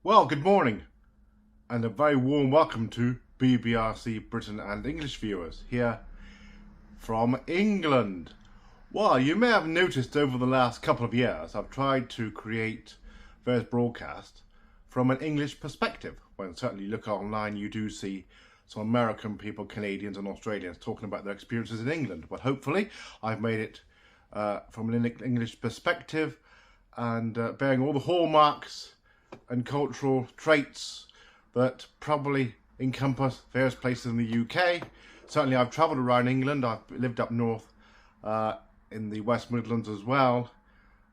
Well, good morning and a very warm welcome to BBRC Britain and English viewers here from England. Well, you may have noticed over the last couple of years I've tried to create various broadcasts from an English perspective. When certainly you look online, you do see some American people, Canadians and Australians talking about their experiences in England. But hopefully I've made it from an English perspective and bearing all the hallmarks and cultural traits that probably encompass various places in the UK. Certainly I've travelled around England. I've lived up north in the West Midlands as well,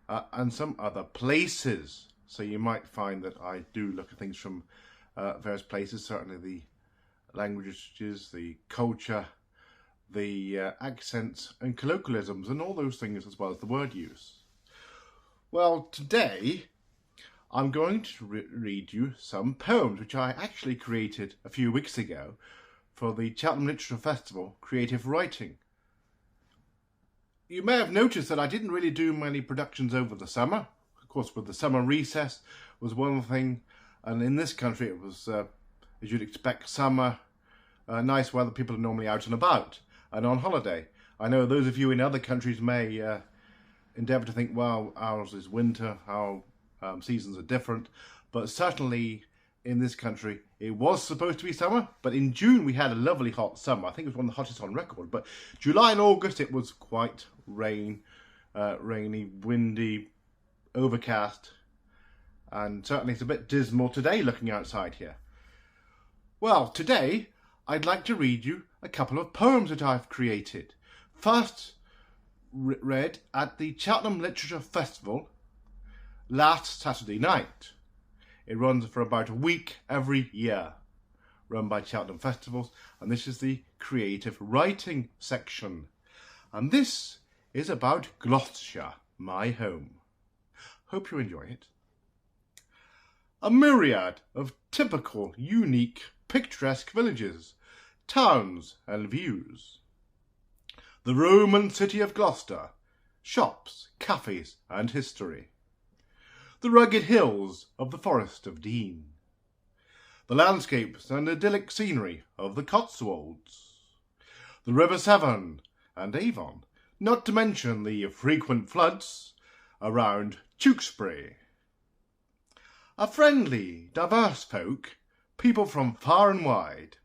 and some other places. So you might find that I do look at things from various places, certainly the languages, the culture, the accents and colloquialisms and all those things, as well as the word use. Well, today I'm going to read you some poems which I actually created a few weeks ago for the Cheltenham Literature Festival Creative Writing. You may have noticed that I didn't really do many productions over the summer. Of course, with the summer recess was one thing, and in this country it was, as you'd expect, summer, nice weather, people are normally out and about and on holiday. I know those of you in other countries may endeavour to think, well, ours is winter, our seasons are different, but certainly in this country it was supposed to be summer, but in June we had a lovely hot summer. I think it was one of the hottest on record, but July and August it was quite rainy, windy, overcast, and certainly it's a bit dismal today looking outside here. Well, today I'd like to read you a couple of poems that I've created. First read at the Cheltenham Literature Festival last Saturday night. It runs for about a week every year, run by Cheltenham Festivals, and this is the creative writing section. And this is about Gloucestershire, my home. Hope you enjoy it. A myriad of typical, unique, picturesque villages, towns and views. The Roman city of Gloucester, shops, cafes and history. The rugged hills of the Forest of Dean, the landscapes and idyllic scenery of the Cotswolds, the River Severn and Avon, not to mention the frequent floods around Tewkesbury. A friendly, diverse folk, people from far and wide,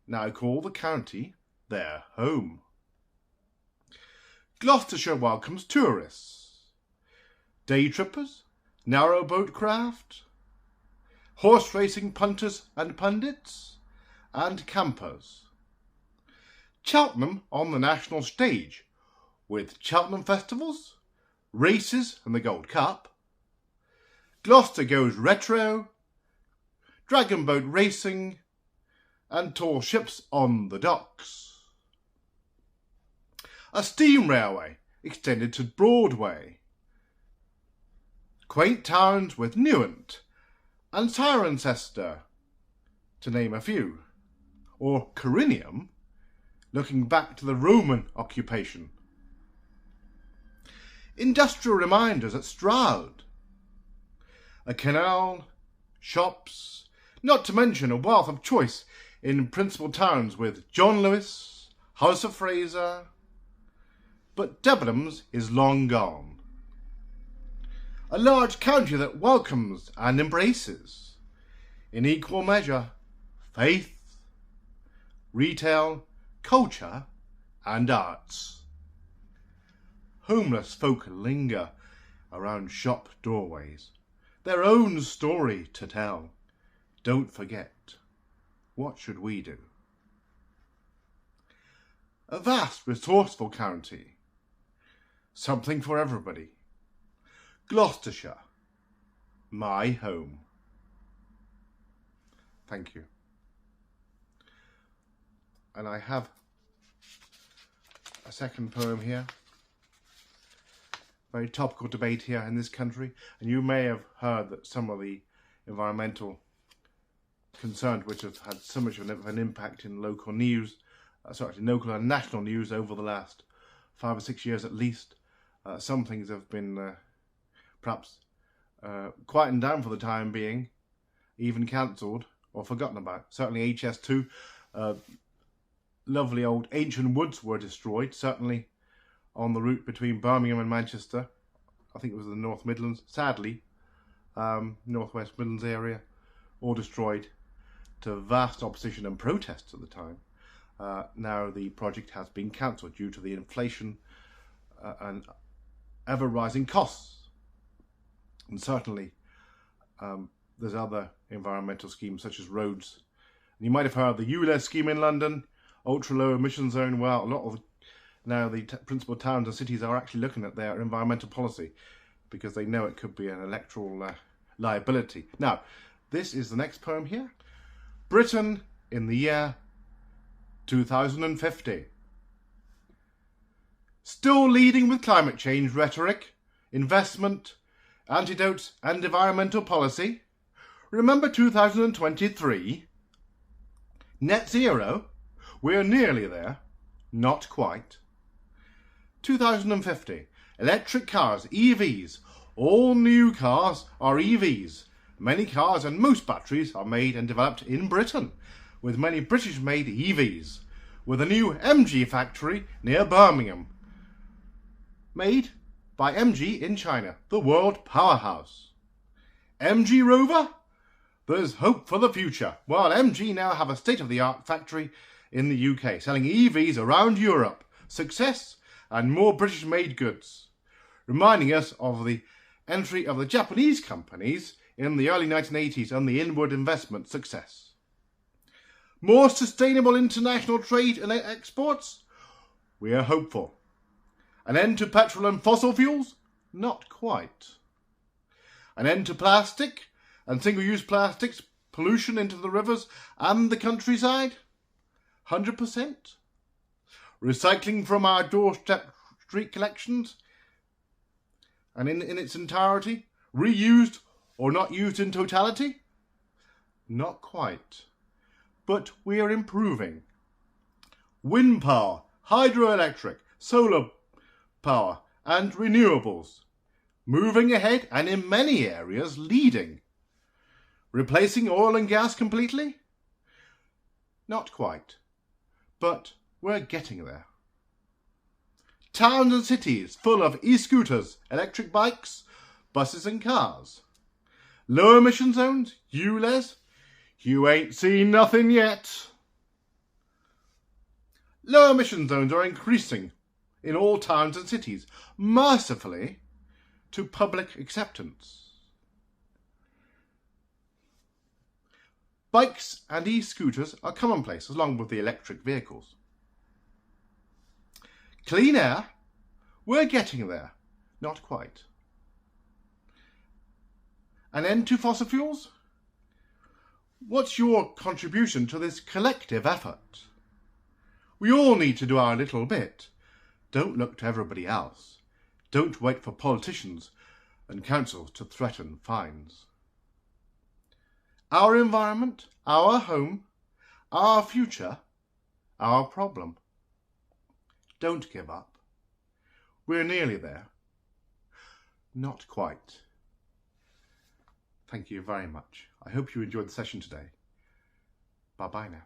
now call the county their home. Gloucestershire welcomes tourists, day trippers, narrowboat craft, horse racing punters and pundits, and campers. Cheltenham on the national stage, with Cheltenham festivals, races and the Gold Cup. Gloucester goes retro, dragon boat racing, and tall ships on the docks. A steam railway extended to Broadway. Quaint towns with Newent and Cirencester, to name a few, or Corinium, looking back to the Roman occupation. Industrial reminders at Stroud, a canal, shops, not to mention a wealth of choice in principal towns with John Lewis, House of Fraser, but Debenhams is long gone. A large county that welcomes and embraces, in equal measure, faith, retail, culture and arts. Homeless folk linger around shop doorways, their own story to tell. Don't forget, what should we do? A vast, resourceful county, something for everybody. Gloucestershire, my home. Thank you. And I have a second poem here. Very topical debate here in this country, and you may have heard that some of the environmental concerns which have had so much of an impact in local news, local and national news over the last 5 or 6 years at least. Some things have been perhaps quietened down for the time being, even cancelled or forgotten about. Certainly HS2, lovely old ancient woods were destroyed, certainly on the route between Birmingham and Manchester. I think it was the North Midlands, sadly, North West Midlands area, all destroyed to vast opposition and protests at the time. Now the project has been cancelled due to the inflation and ever-rising costs. And certainly there's other environmental schemes such as roads. You might have heard of the ULEZ scheme in London, ultra-low emission zone. Well, a lot of now the principal towns and cities are actually looking at their environmental policy because they know it could be an electoral liability. Now, this is the next poem here. Britain in the year 2050. Still leading with climate change rhetoric, investment, antidotes and environmental policy. Remember 2023? Net zero? We're nearly there. Not quite. 2050. Electric cars, EVs. All new cars are EVs. Many cars and most batteries are made and developed in Britain, with many British-made EVs, with a new MG factory near Birmingham, made by MG in China, the world powerhouse. MG Rover? There's hope for the future. Well, MG now have a state-of-the-art factory in the UK, selling EVs around Europe. Success and more British-made goods, reminding us of the entry of the Japanese companies in the early 1980s and the inward investment success. More sustainable international trade and exports? We are hopeful. An end to petrol and fossil fuels? Not quite. An end to plastic and single-use plastics, pollution into the rivers and the countryside? 100%. Recycling from our doorstep street collections and in its entirety? Reused or not used in totality? Not quite. But we are improving. Wind power, hydroelectric, solar power and renewables. Moving ahead and in many areas leading. Replacing oil and gas completely? Not quite. But we're getting there. Towns and cities full of e-scooters, electric bikes, buses and cars. Low emission zones, ULEZ? You ain't seen nothing yet. Low emission zones are increasing in all towns and cities, mercifully to public acceptance. Bikes and e-scooters are commonplace along with the electric vehicles. Clean air? We're getting there. Not quite. An end to fossil fuels? What's your contribution to this collective effort? We all need to do our little bit. Don't look to everybody else. Don't wait for politicians and councils to threaten fines. Our environment, our home, our future, our problem. Don't give up. We're nearly there. Not quite. Thank you very much. I hope you enjoyed the session today. Bye-bye now.